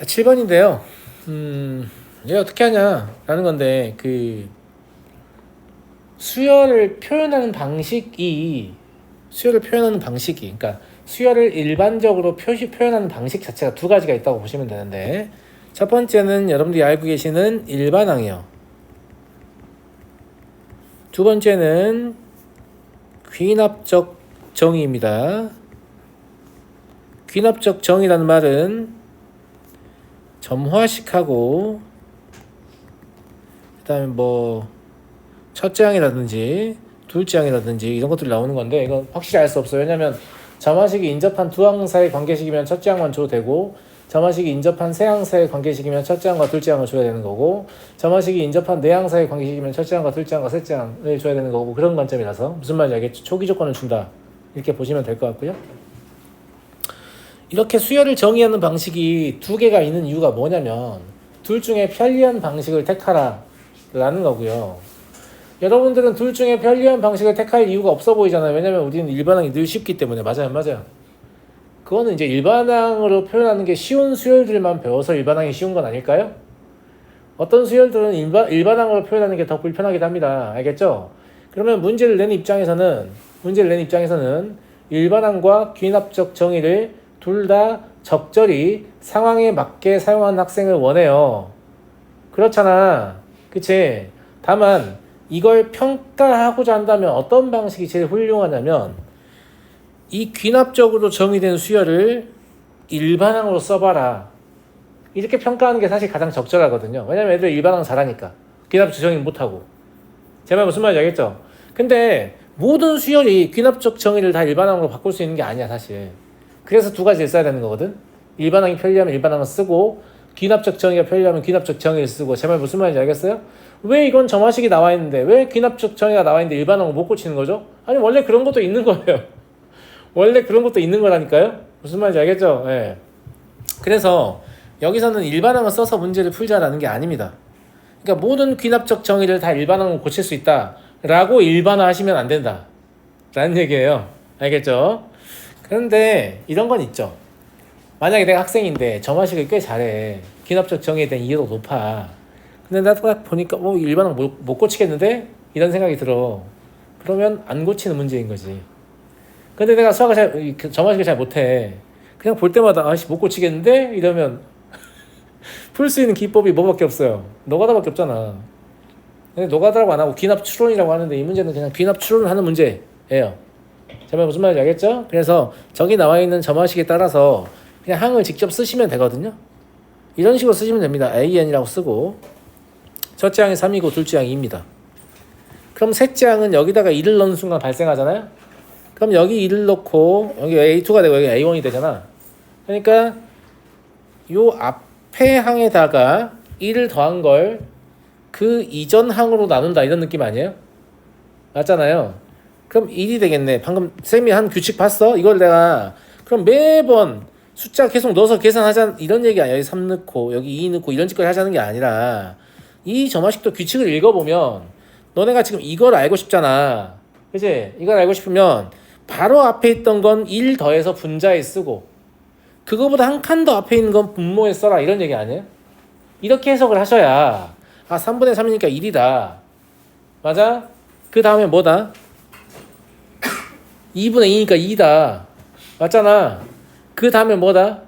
자, 7번인데요. 얘 어떻게 하냐라는 건데, 수열을 표현하는 방식이, 그러니까 수열을 일반적으로 표현하는 방식 자체가 두 가지가 있다고 보시면 되는데, 첫 번째는 여러분들이 알고 계시는 일반항이요. 두 번째는 귀납적 정의입니다. 귀납적 정의라는 말은 점화식하고 그다음에 뭐 첫째 항이라든지 둘째 항이라든지 이런 것들이 나오는 건데, 이건 확실히 알 수 없어요. 왜냐면 점화식이 인접한 두 항 사이 관계식이면 첫째 항만 줘도 되고, 점화식이 인접한 세 항 사이 관계식이면 첫째 항과 둘째 항을 줘야 되는 거고, 점화식이 인접한 네 항 사이 관계식이면 첫째 항과 둘째 항과 셋째 항을 줘야 되는 거고, 그런 관점이라서 무슨 말인지 알겠죠? 초기 조건을 준다, 이렇게 보시면 될 것 같고요. 이렇게 수열을 정의하는 방식이 두 개가 있는 이유가 뭐냐면, 둘 중에 편리한 방식을 택하라 라는 거고요. 여러분들은 둘 중에 편리한 방식을 택할 이유가 없어 보이잖아요. 왜냐면 우리는 일반항이 늘 쉽기 때문에. 맞아요. 그거는 이제 일반항으로 표현하는 게 쉬운 수열들만 배워서 일반항이 쉬운 건 아닐까요? 어떤 수열들은 일반항으로 표현하는 게 더 불편하기도 합니다. 알겠죠? 그러면 문제를 낸 입장에서는 일반항과 귀납적 정의를 둘 다 적절히 상황에 맞게 사용하는 학생을 원해요. 그렇잖아. 그치? 다만 이걸 평가하고자 한다면 어떤 방식이 제일 훌륭하냐면, 이 귀납적으로 정의된 수열을 일반항으로 써봐라, 이렇게 평가하는 게 사실 가장 적절하거든요. 왜냐면 애들 일반항 잘하니까. 귀납적 정의 못하고. 제 말 무슨 말인지 알겠죠? 근데 모든 수열이 귀납적 정의를 다 일반항으로 바꿀 수 있는 게 아니야, 사실. 그래서 두 가지를 써야 되는 거거든. 일반항이 편리하면 일반항을 쓰고, 귀납적 정의가 편리하면 귀납적 정의를 쓰고. 제 말 무슨 말인지 알겠어요? 왜 이건 점화식이 나와 있는데, 왜 귀납적 정의가 나와 있는데 일반항을 못 고치는 거죠? 아니, 원래 그런 것도 있는 거예요. 원래 그런 것도 있는 거라니까요. 무슨 말인지 알겠죠? 예. 그래서 여기서는 일반항을 써서 문제를 풀자라는 게 아닙니다. 그러니까 모든 귀납적 정의를 다 일반항으로 고칠 수 있다 라고 일반화하시면 안 된다 라는 얘기예요. 알겠죠? 그런데 이런 건 있죠. 만약에 내가 학생인데 점화식을 꽤 잘해. 귀납적 정의에 대한 이해도가 높아. 근데 나도 딱 보니까 일반항 못 고치겠는데? 이런 생각이 들어. 그러면 안 고치는 문제인 거지. 근데 내가 점화식을 잘 못해. 그냥 볼 때마다 아씨 못 고치겠는데? 이러면 풀 수 있는 기법이 뭐밖에 없어요. 노가다밖에 없잖아. 근데 노가다라고 안 하고 귀납 추론이라고 하는데, 이 문제는 그냥 귀납 추론을 하는 문제예요. 제가 무슨 말인지 알겠죠? 그래서 저기 나와 있는 점화식에 따라서 그냥 항을 직접 쓰시면 되거든요. 이런 식으로 쓰시면 됩니다. AN이라고 쓰고, 첫째 항이 3이고 둘째 항이 2입니다. 그럼 셋째 항은 여기다가 2를 넣는 순간 발생하잖아요. 그럼 여기 2를 넣고 여기 A2가 되고 여기 A1이 되잖아. 그러니까 요 앞에 항에다가 1을 더한 걸 그 이전 항으로 나눈다, 이런 느낌 아니에요? 맞잖아요. 그럼 1이 되겠네. 방금 쌤이 한 규칙 봤어? 이걸 내가 그럼 매번 숫자 계속 넣어서 계산하자, 이런 얘기 아니야. 여기 3 넣고 여기 2 넣고 이런 짓까지 하자는 게 아니라, 이 점화식도 규칙을 읽어보면 너네가 지금 이걸 알고 싶잖아. 그치? 이걸 알고 싶으면 바로 앞에 있던 건 1 더해서 분자에 쓰고, 그거보다 한 칸 더 앞에 있는 건 분모에 써라, 이런 얘기 아니에요? 이렇게 해석을 하셔야 3분의 3이니까 1이다. 맞아? 그 다음에 뭐다? 2분의 2니까 2다. 맞잖아. 그 다음에 뭐다?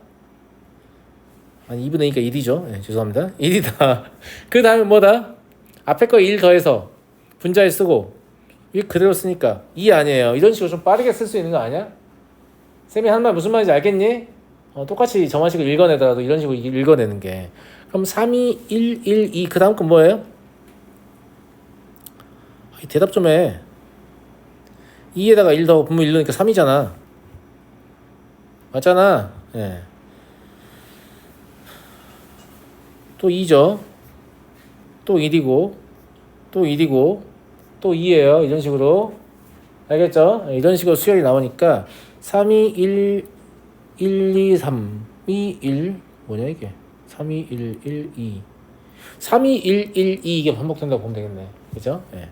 2분의 2니까 1이죠. 네, 죄송합니다. 1이다. 그 다음에 뭐다? 앞에 거 1 더해서 분자에 쓰고, 이 그대로 쓰니까 2 아니에요. 이런 식으로 좀 빠르게 쓸 수 있는 거 아니야? 쌤이 하는 말 무슨 말인지 알겠니? 똑같이 점화식을 읽어내더라도 이런 식으로 읽어내는 게. 그럼 3, 2, 1, 1, 2, 그 다음 건 뭐예요? 대답 좀 해. 2에다가 1 더 분모 1 넣으니까 3이잖아. 맞잖아. 예. 또 2죠. 또 1이고, 또 1이고, 또 2예요. 이런 식으로. 알겠죠? 이런 식으로 수열이 나오니까 3, 2, 1, 1, 2, 3, 2, 1, 뭐냐 이게? 3, 2, 1, 1, 2. 3, 2, 1, 1, 2 이게 반복된다고 보면 되겠네. 그죠? 예.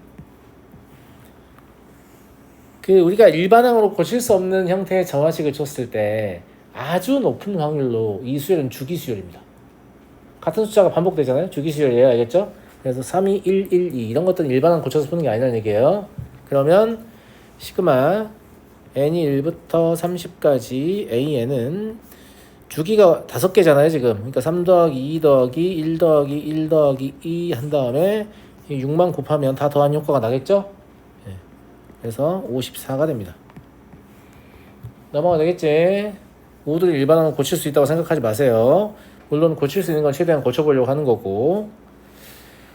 우리가 일반항으로 고칠 수 없는 형태의 점화식을 줬을 때 아주 높은 확률로 이 수열은 주기 수열입니다. 같은 숫자가 반복되잖아요. 주기수열 알겠죠? 그래서 3, 2, 1, 1, 2 이런 것들은 일반항 고쳐서 푸는 게 아니라는 얘기예요. 그러면 시그마 n이 1부터 30까지 an은 주기가 5개잖아요 지금. 그러니까 3 더하기 2 더하기 1 더하기 1 더하기 2 한 다음에 6만 곱하면 다 더한 효과가 나겠죠? 네. 그래서 54가 됩니다. 넘어가 되겠지? 모두를 일반항으로 고칠 수 있다고 생각하지 마세요. 물론 고칠 수 있는 건 최대한 고쳐보려고 하는 거고.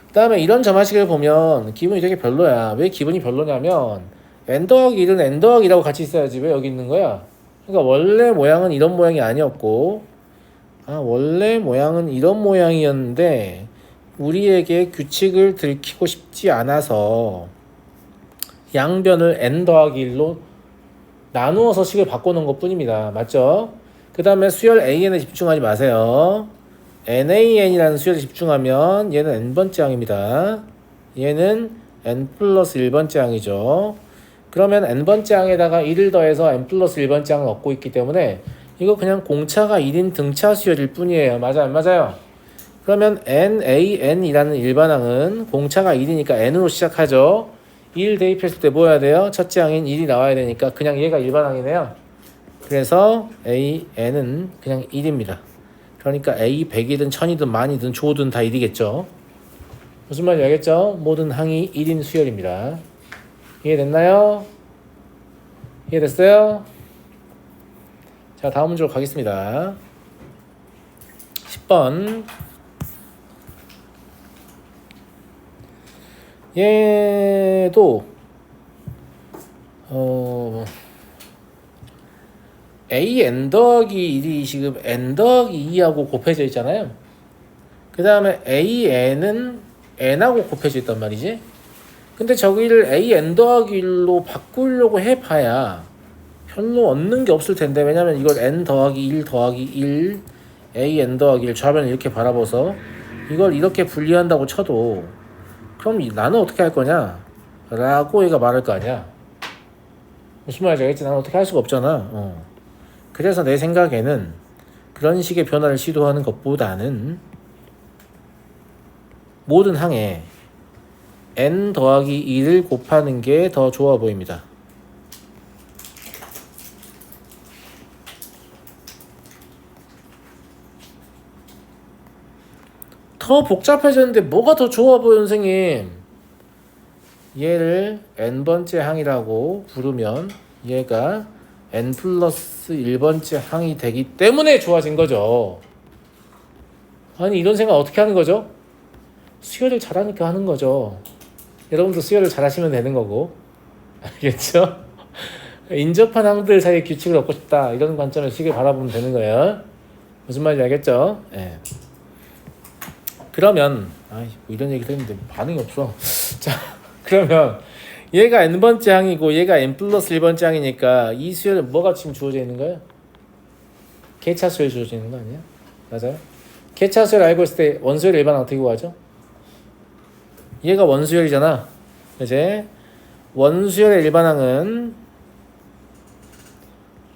그 다음에 이런 점화식을 보면 기분이 되게 별로야. 왜 기분이 별로냐면 n 더하기 1은 n 더하기 2라고 같이 있어야지 왜 여기 있는 거야? 그러니까 원래 모양은 이런 모양이 아니었고 원래 모양은 이런 모양이었는데 우리에게 규칙을 들키고 싶지 않아서 양변을 n 더하기 1로 나누어서 식을 바꿔놓은 것 뿐입니다. 맞죠? 그 다음에 수열 an에 집중하지 마세요. nan이라는 수열에 집중하면 얘는 n번째 항입니다. 얘는 n 플러스 1번째 항이죠. 그러면 n번째 항에다가 1을 더해서 n 플러스 1번째 항을 얻고 있기 때문에 이거 그냥 공차가 1인 등차 수열일 뿐이에요. 맞아요? 안 맞아요? 그러면 nan이라는 일반항은 공차가 1이니까 n으로 시작하죠. 1 대입했을 때 뭐 해야 돼요? 첫째 항인 1이 나와야 되니까 그냥 얘가 일반항이네요. 그래서 n은 그냥 1입니다. 그러니까 a 100이든 1000이든 만이든 조든 다 1이겠죠. 무슨 말인지 알겠죠? 모든 항이 1인 수열입니다. 이해됐나요? 이해됐어요? 자, 다음 문제로 가겠습니다. 10번. 얘도 a n 더하기 1이 지금 n 더하기 2하고 곱해져 있잖아요. 그 다음에 a n은 n하고 곱해져 있단 말이지. 근데 저기를 a n 더하기 1로 바꾸려고 해봐야 별로 얻는 게 없을 텐데, 왜냐면 이걸 n 더하기 1 더하기 1 a n 더하기 1 좌변을 이렇게 바라봐서 이걸 이렇게 분리한다고 쳐도 그럼 나는 어떻게 할 거냐? 라고 얘가 말할 거 아니야. 무슨 말인지 알겠지? 나는 어떻게 할 수가 없잖아. 그래서 내 생각에는 그런 식의 변화를 시도하는 것보다는 모든 항에 n 더하기 2를 곱하는 게 더 좋아 보입니다. 더 복잡해졌는데 뭐가 더 좋아 보여, 선생님? 얘를 n번째 항이라고 부르면 얘가 n 플러스 1번째 항이 되기 때문에 좋아진 거죠. 아니, 이런 생각 어떻게 하는 거죠? 수열을 잘하니까 하는 거죠. 여러분도 수열을 잘하시면 되는 거고. 알겠죠? 인접한 항들 사이에 규칙을 얻고 싶다, 이런 관점에서 식을 바라보면 되는 거예요. 무슨 말인지 알겠죠? 예. 그러면 뭐 이런 얘기를 했는데 반응이 없어. 자, 그러면 얘가 n번째 항이고 얘가 n 플러스 1번째 항이니까 이 수열은 뭐가 지금 주어져 있는 거예요? 개차 수열 주어져 있는 거 아니야? 맞아요? 개차 수열 알고 있을 때 원수열 일반항 어떻게 구하죠? 얘가 원수열이잖아. 이제 원수열의 일반항은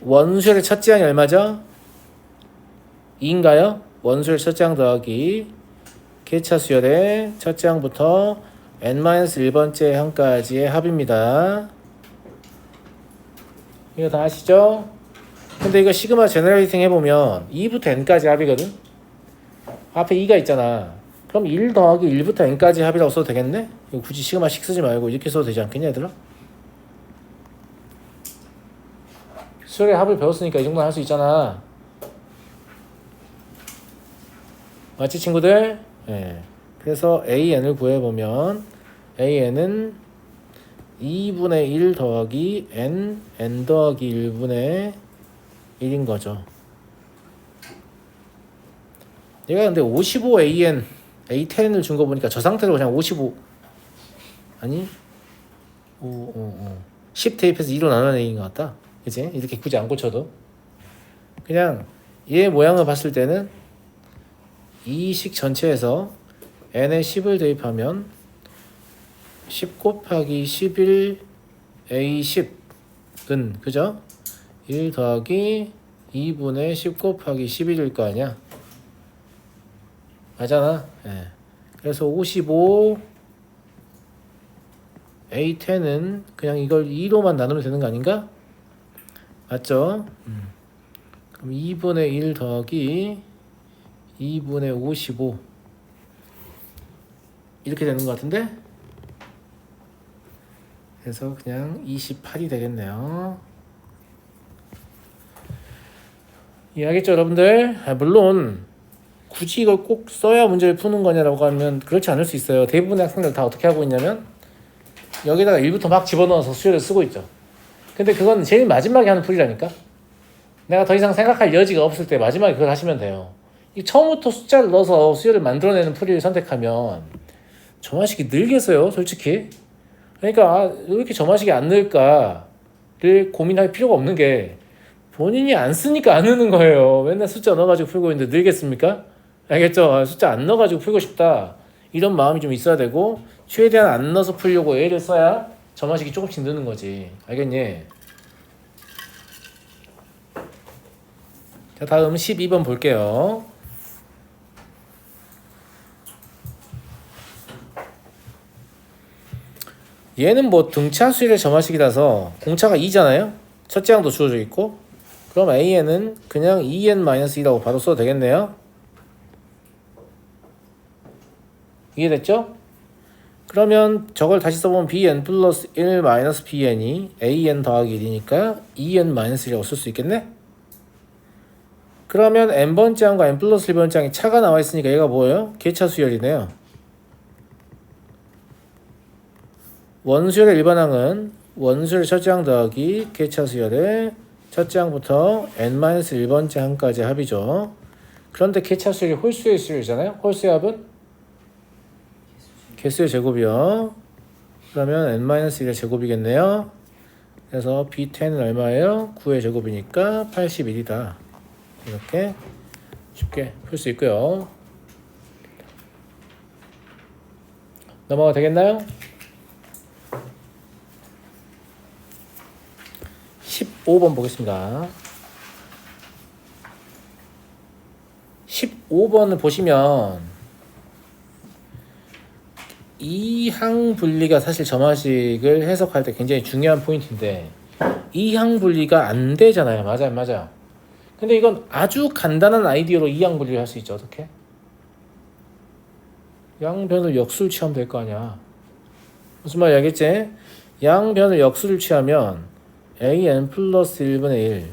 원수열의 첫째 항이 얼마죠? 2인가요? 원수열 첫째 항 더하기 개차 수열의 첫째 항부터 n-1번째 항까지의 합입니다. 이거 다 아시죠? 근데 이거 시그마 제너레이팅 해보면 2부터 n까지 합이거든? 앞에 2가 있잖아. 그럼 1 더하기 1부터 n까지 합이라고 써도 되겠네? 이거 굳이 시그마식 쓰지 말고 이렇게 써도 되지 않겠냐, 얘들아? 수열의 합을 배웠으니까 이 정도는 할 수 있잖아. 맞지, 친구들? 네. 그래서 an을 구해보면 an은 2분의 1 더하기 n 더하기 1분의 1인 거죠. 얘가 근데 55an A10을 준 거 보니까 저 상태로 그냥 55 아니 10 대입해서 2로 나눠내는 것 같다. 그치? 이렇게 굳이 안 고쳐도 그냥 얘 모양을 봤을 때는 이 식 전체에서 n에 10을 대입하면 10 곱하기 11 A10은 그죠? 1 더하기 2분의 10 곱하기 11일 거 아니야? 맞잖아. 예. 그래서 55 A10은 그냥 이걸 2로만 나누면 되는 거 아닌가? 맞죠? 그럼 2분의 1 더하기 2분의 55 이렇게 되는 것 같은데? 그래서 그냥 28이 되겠네요. 이해하겠죠, 여러분들? 물론 굳이 이걸 꼭 써야 문제를 푸는 거냐라고 하면 그렇지 않을 수 있어요. 대부분의 학생들 다 어떻게 하고 있냐면 여기다가 1부터 막 집어넣어서 수열을 쓰고 있죠. 근데 그건 제일 마지막에 하는 풀이라니까. 내가 더 이상 생각할 여지가 없을 때 마지막에 그걸 하시면 돼요. 이 처음부터 숫자를 넣어서 수열을 만들어내는 풀이를 선택하면 저마식이 늘겠어요, 솔직히. 그러니까 왜 이렇게 저마식이 안 늘까를 고민할 필요가 없는 게 본인이 안 쓰니까 안 느는 거예요. 맨날 숫자 넣어가지고 풀고 있는데 늘겠습니까? 알겠죠? 숫자 안 넣어가지고 풀고 싶다 이런 마음이 좀 있어야 되고 최대한 안 넣어서 풀려고 애를 써야 저마식이 조금씩 느는 거지. 알겠니? 자, 다음 12번 볼게요. 얘는 뭐 등차 수열의 저마식이라서 공차가 2잖아요. 첫째 항도 주어져 있고 그럼 AN은 그냥 2n-2라고 바로 써도 되겠네요. 이해됐죠? 그러면 저걸 다시 써보면 bn 플러스 1 마이너스 bn이 an 더하기 1이니까 2n-1이라고 쓸 수 있겠네? 그러면 n번째 항과 n 플러스 1번째 항이 차가 나와 있으니까 얘가 뭐예요? 개차 수열이네요. 원수열의 일반항은 원수열 첫째 항 더하기 개차 수열의 첫째 항부터 n-1번째 항까지 합이죠. 그런데 개차 수열이 홀수의 수열이잖아요. 홀수의 합은 개수의 제곱이요. 그러면 n-1의 제곱이겠네요. 그래서 b10은 얼마예요? 9의 제곱이니까 81이다. 이렇게 쉽게 풀 수 있고요. 넘어가 되겠나요? 15번 보겠습니다. 15번을 보시면 이항 분리가 사실 저마식을 해석할 때 굉장히 중요한 포인트인데 이항 분리가 안 되잖아요. 맞아요, 맞아요. 근데 이건 아주 간단한 아이디어로 이항 분리를 할 수 있죠. 어떻게? 양변을 역수를 취하면 될 거 아니야. 무슨 말인지 알겠지? 양변을 역수를 취하면 an 플러스 1분의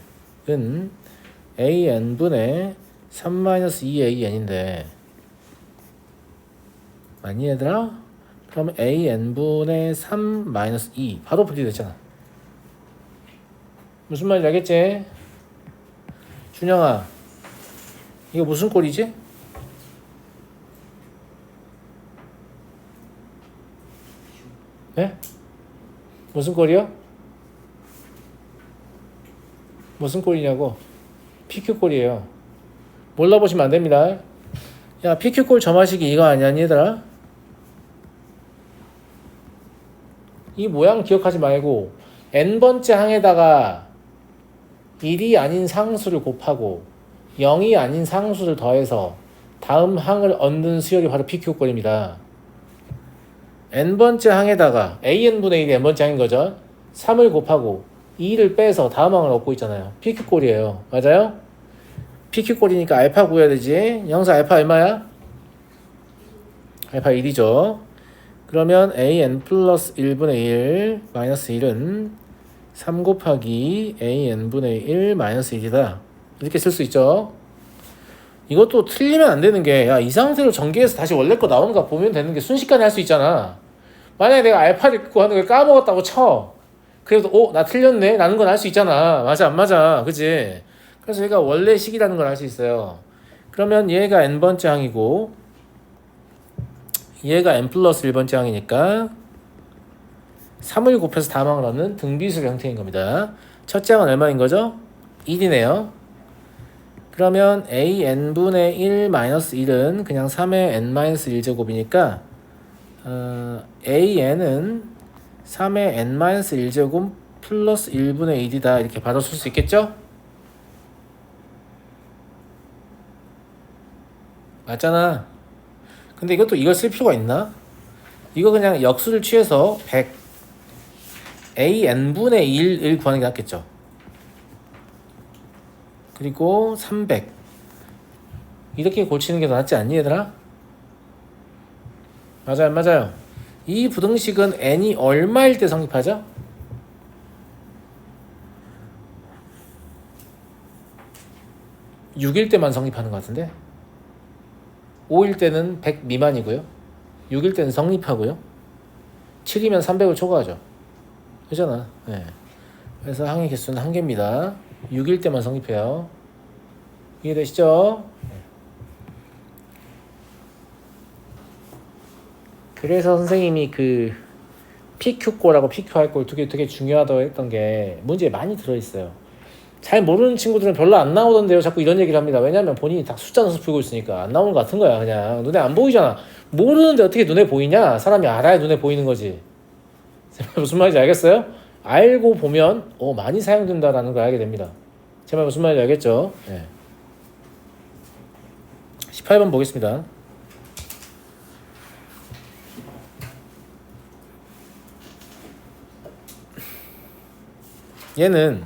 1은 an분의 3-2an인데 맞니 얘들아? 그럼 an분의 3-2 바로 분리됐잖아. 무슨 말인지 알겠지? 준영아 이거 무슨 꼴이지? 네? 무슨 꼴이요? 무슨 꼴이냐고? PQ 꼴이에요. 몰라보시면 안 됩니다. 야, PQ 꼴 저마식이 이거 아니야, 얘들아? 이 모양 기억하지 말고 n번째 항에다가 1이 아닌 상수를 곱하고 0이 아닌 상수를 더해서 다음 항을 얻는 수열이 바로 PQ 꼴입니다. n번째 항에다가 an분의 1이 n번째 항인 거죠. 3을 곱하고 2를 빼서 다음 항을 얻고 있잖아요. PQ꼴이에요. 맞아요? PQ꼴이니까 알파 구해야 되지. 영사 알파 얼마야? 알파 1이죠. 그러면 an 플러스 1분의 1 마이너스 1은 3 곱하기 an분의 1 마이너스 1이다. 이렇게 쓸 수 있죠. 이것도 틀리면 안 되는 게, 야, 이 상태로 전개해서 다시 원래 거 나오는가 보면 되는 게 순식간에 할 수 있잖아. 만약에 내가 알파를 읽고 하는 걸 까먹었다고 쳐. 그래도, 나 틀렸네? 라는 건 알 수 있잖아. 맞아, 안 맞아. 그치? 그래서 얘가 원래 식이라는 걸 알 수 있어요. 그러면 얘가 n번째 항이고, 얘가 n 플러스 1번째 항이니까, 3을 곱해서 다음 항을 얻는 등비수열 형태인 겁니다. 첫째 항은 얼마인 거죠? 1이네요. 그러면 an분의 1 마이너스 1은 그냥 3의 n-1 제곱이니까 an은 3의 n-1 제곱 플러스 1분의 1이다. 이렇게 바로 쓸 수 있겠죠? 맞잖아. 근데 이것도 이걸 쓸 필요가 있나? 이거 그냥 역수를 취해서 100 AN분의 1을 구하는 게 낫겠죠. 그리고 300 이렇게 고치는 게 더 낫지 않니 얘들아? 맞아요, 맞아요. 이 부등식은 n이 얼마일 때 성립하죠? 6일 때만 성립하는 것 같은데 5일 때는 100 미만이고요 6일 때는 성립하고요 7이면 300을 초과하죠. 그잖아. 네. 그래서 항의 개수는 1개입니다 6일 때만 성립해요. 이해되시죠? 그래서 선생님이 그 PQ꼴하고 PQR꼴 두 개 되게 중요하다고 했던 게 문제에 많이 들어있어요. 잘 모르는 친구들은 별로 안 나오던데요. 자꾸 이런 얘기를 합니다. 왜냐면 본인이 다 숫자 넣어서 풀고 있으니까 안 나오는 것 같은 거야. 그냥 눈에 안 보이잖아. 모르는데 어떻게 눈에 보이냐? 사람이 알아야 눈에 보이는 거지. 무슨 말인지 알겠어요? 알고 보면 많이 사용된다라는 걸 알게 됩니다. 제 말 무슨 말인지 알겠죠? 네. 18번 보겠습니다. 얘는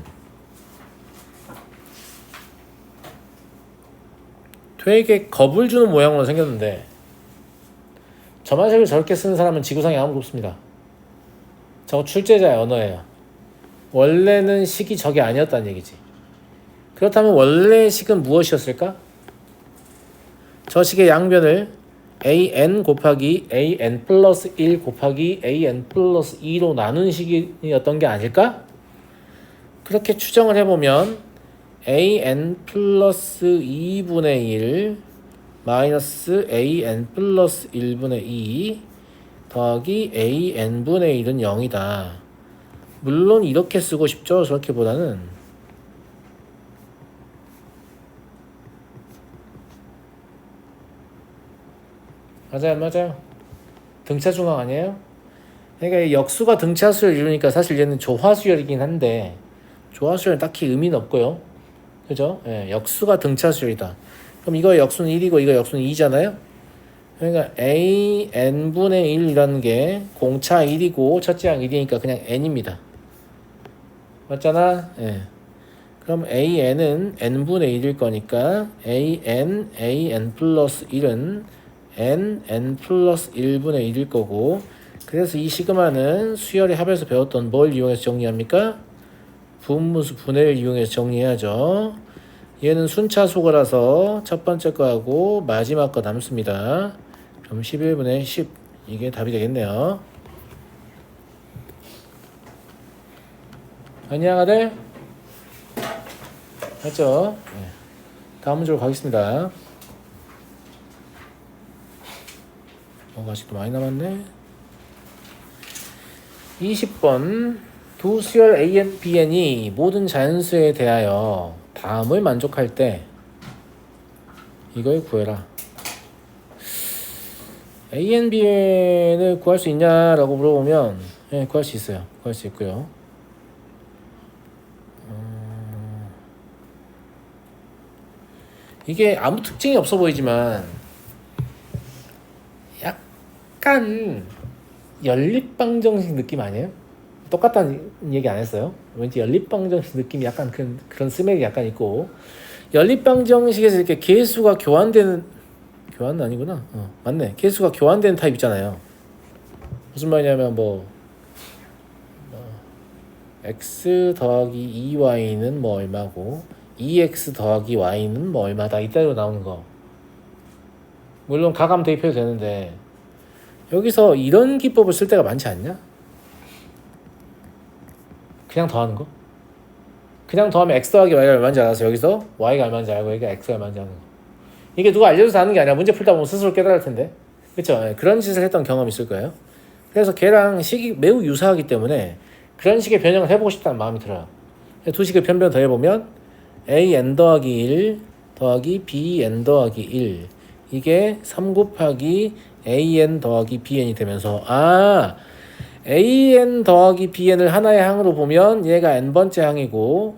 되게 겁을 주는 모양으로 생겼는데 점화색을 저렇게 쓰는 사람은 지구상에 아무도 없습니다. 저거 출제자의 언어예요. 원래는 식이 저게 아니었다는 얘기지. 그렇다면 원래 식은 무엇이었을까? 저 식의 양변을 an 곱하기 an 플러스 1 곱하기 an 플러스 2로 나눈 식이었던 게 아닐까? 그렇게 추정을 해보면 an 플러스 2분의 1 마이너스 an 플러스 1분의 2 더하기 an분의 1은 0이다. 물론 이렇게 쓰고 싶죠. 저렇게보다는. 맞아요, 맞아요. 등차 중앙 아니에요? 그러니까 역수가 등차수를 이루니까 사실 얘는 조화수열이긴 한데 조화수열은 딱히 의미는 없고요. 그죠? 예, 역수가 등차수열이다. 그럼 이거 역수는 1이고 이거 역수는 2잖아요? 그러니까 an분의 1이라는 게 공차 1이고 첫째 항 1이니까 그냥 n입니다. 맞잖아? 예. 그럼 an은 n분의 1일 거니까 an 플러스 1은 n 플러스 1분의 1일 거고 그래서 이 시그마는 수열의 합에서 배웠던 뭘 이용해서 정리합니까? 분무수 분해를 이용해서 정리해야죠. 얘는 순차수거라서 첫 번째 거하고 마지막 거 남습니다. 그럼 11분의 10 이게 답이 되겠네요. 아니야 아들? 맞죠? 네. 다음 문제로 가겠습니다. 아직도 많이 남았네. 20번 두 수열 AN, BN이 모든 자연수에 대하여 다음을 만족할 때 이걸 구해라. AN, BN을 구할 수 있냐라고 물어보면 네, 구할 수 있어요. 구할 수 있고요. 이게 아무 특징이 없어 보이지만 약간 연립방정식 느낌 아니에요? 똑같다는 얘기 안 했어요. 왠지 연립방정식 느낌이 약간 그런 스멜이 약간 있고 연립방정식에서 이렇게 계수가 교환되는 교환은 아니구나. 맞네. 계수가 교환되는 타입 있잖아요. 무슨 말이냐면 x 더하기 2y는 뭐 얼마고 2x 더하기 y는 뭐 얼마다 이따위로 나오는 거. 물론 가감 대입해도 되는데 여기서 이런 기법을 쓸 때가 많지 않냐? 그냥 더하는 거? 그냥 더하면 x 더하기 y가 얼마인지 알아서 여기서 y가 얼마인지 알고 여기가 x가 얼마인지 하는 거. 이게 누가 알려줘서 하는 게 아니라 문제 풀다 보면 스스로 깨달을 텐데. 그쵸? 그런 짓을 했던 경험이 있을 거예요. 그래서 걔랑 식이 매우 유사하기 때문에 그런 식의 변형을 해보고 싶다는 마음이 들어요. 두 식의 변변 더 해보면 an 더하기 1 더하기 bn 더하기 1 이게 3 곱하기 an 더하기 bn이 되면서 an 더하기 bn을 하나의 항으로 보면 얘가 n번째 항이고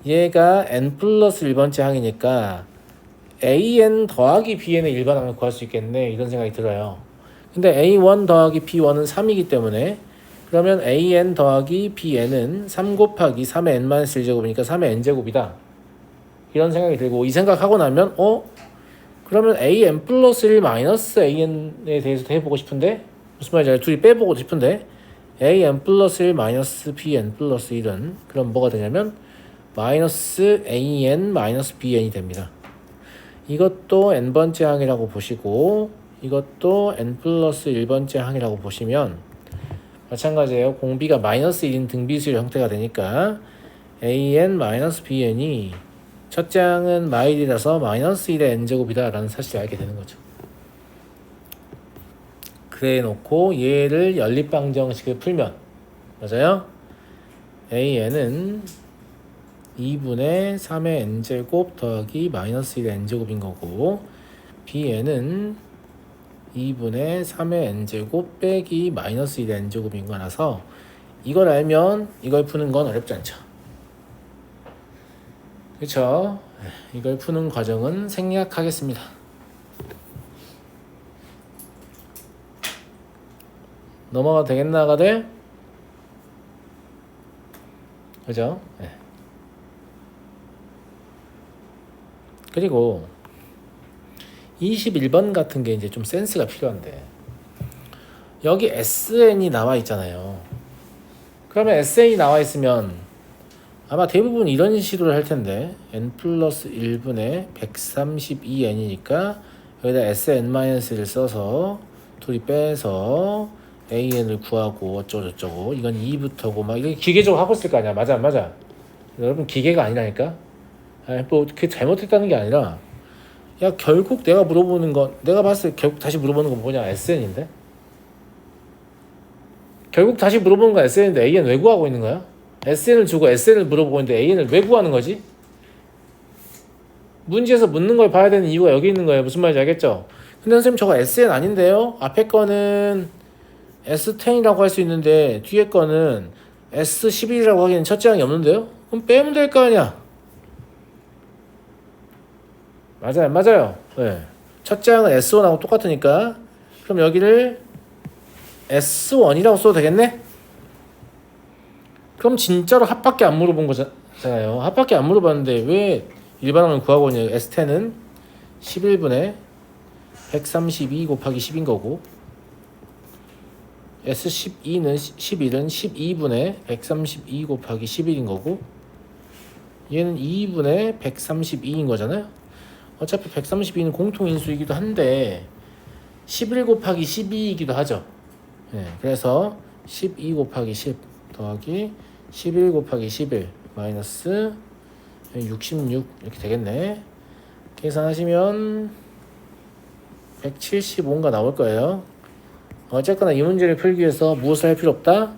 얘가 n 플러스 1번째 항이니까 AN 더하기 BN의 일반항을 구할 수 있겠네 이런 생각이 들어요. 근데 A1 더하기 B1은 3이기 때문에 그러면 AN 더하기 BN은 3 곱하기 3의 n-1제곱이니까 3의 n제곱이다. 이런 생각이 들고 이 생각하고 나면 그러면 AN 플러스 1 마이너스 AN에 대해서도 해보고 싶은데 무슨 말인지 알죠? 둘이 빼보고 싶은데 AN 플러스 1 마이너스 BN 플러스 1은 그럼 뭐가 되냐면 마이너스 AN 마이너스 BN이 됩니다. 이것도 n번째 항이라고 보시고 이것도 n 플러스 1번째 항이라고 보시면 마찬가지예요. 공비가 마이너스 1인 등비수열 형태가 되니까 AN 마이너스 BN이 첫째 항은 마일이라서 마이너스 1의 n제곱이다 라는 사실을 알게 되는 거죠. 그래 놓고 얘를 연립방정식을 풀면 맞아요? AN은 2분의 3의 n제곱 더하기 마이너스 1의 n제곱인 거고 BN은 2분의 3의 n제곱 빼기 마이너스 1의 n제곱인 거라서 이걸 알면 이걸 푸는 건 어렵지 않죠. 그렇죠? 이걸 푸는 과정은 생략하겠습니다. 넘어가도 되겠나 가들? 그죠? 네. 그리고 21번 같은 게 이제 좀 센스가 필요한데 여기 SN이 나와 있잖아요. 그러면 SN이 나와 있으면 아마 대부분 이런 시도를 할 텐데 n 플러스 1분의 132n이니까 여기다 SN-를 써서 둘이 빼서 AN을 구하고 어쩌고저쩌고 이건 2부터고 막 이렇게 기계적으로 하고 있을 거 아니야. 맞아 안 맞아? 여러분 기계가 아니라니까. 뭐 그게 잘못했다는 게 아니라 야 결국 내가 물어보는 건 내가 봤을 때 결국 다시 물어보는 건 뭐냐 SN인데 결국 다시 물어보는 건 SN인데 AN 왜 구하고 있는 거야? SN을 주고 SN을 물어보고 있는데 AN을 왜 구하는 거지? 문제에서 묻는 걸 봐야 되는 이유가 여기 있는 거예요. 무슨 말인지 알겠죠? 근데 선생님 저거 SN 아닌데요? 앞에 거는 S10이라고 할 수 있는데 뒤에 거는 S11이라고 하기에는 첫째 항이 없는데요? 그럼 빼면 될 거 아니야? 맞아요, 맞아요. 네. 첫째 항은 S1하고 똑같으니까 그럼 여기를 S1이라고 써도 되겠네? 그럼 진짜로 합밖에 안 물어본 거잖아요. 합밖에 안 물어봤는데 왜 일반항을 구하고 있냐? S10은 11분의 132 곱하기 10인 거고 S12는 11은 12분의 132 곱하기 11인 거고 얘는 2분의 132인 거잖아요. 어차피 132는 공통인수이기도 한데 11 곱하기 12이기도 하죠. 네, 그래서 12 곱하기 10 더하기 11 곱하기 11 마이너스 66 이렇게 되겠네. 계산하시면 175인가 나올 거예요. 어쨌거나 이 문제를 풀기 위해서 무엇을 할 필요 없다?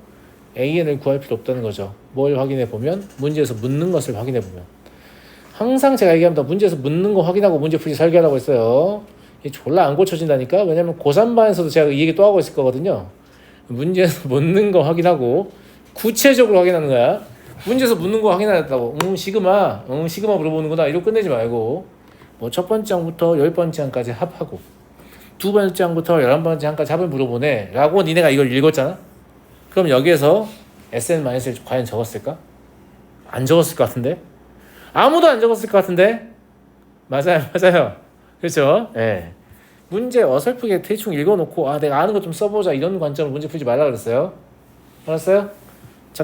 AN을 구할 필요 없다는 거죠. 뭘 확인해 보면? 문제에서 묻는 것을 확인해 보면. 항상 제가 얘기합니다. 문제에서 묻는 거 확인하고 문제 풀이 설계하라고 했어요. 이게 졸라 안 고쳐진다니까? 왜냐면 고3반에서도 제가 이 얘기 또 하고 있을 거거든요. 문제에서 묻는 거 확인하고 구체적으로 확인하는 거야. 문제에서 묻는 거 확인하겠다고. 시그마 물어보는구나. 이러고 끝내지 말고 뭐 첫 번째 항부터 10번째 항까지 합하고 두 번째 항부터 11번째 항까지 합을 물어보네 라고 니네가 이걸 읽었잖아. 그럼 여기에서 SN-를 과연 적었을까? 안 적었을 것 같은데? 아무도 안 적었을 것 같은데? 맞아요. 그렇죠? 예. 문제 어설프게 대충 읽어놓고 내가 아는 거 좀 써보자 이런 관점으로 문제 풀지 말라 그랬어요. 알았어요?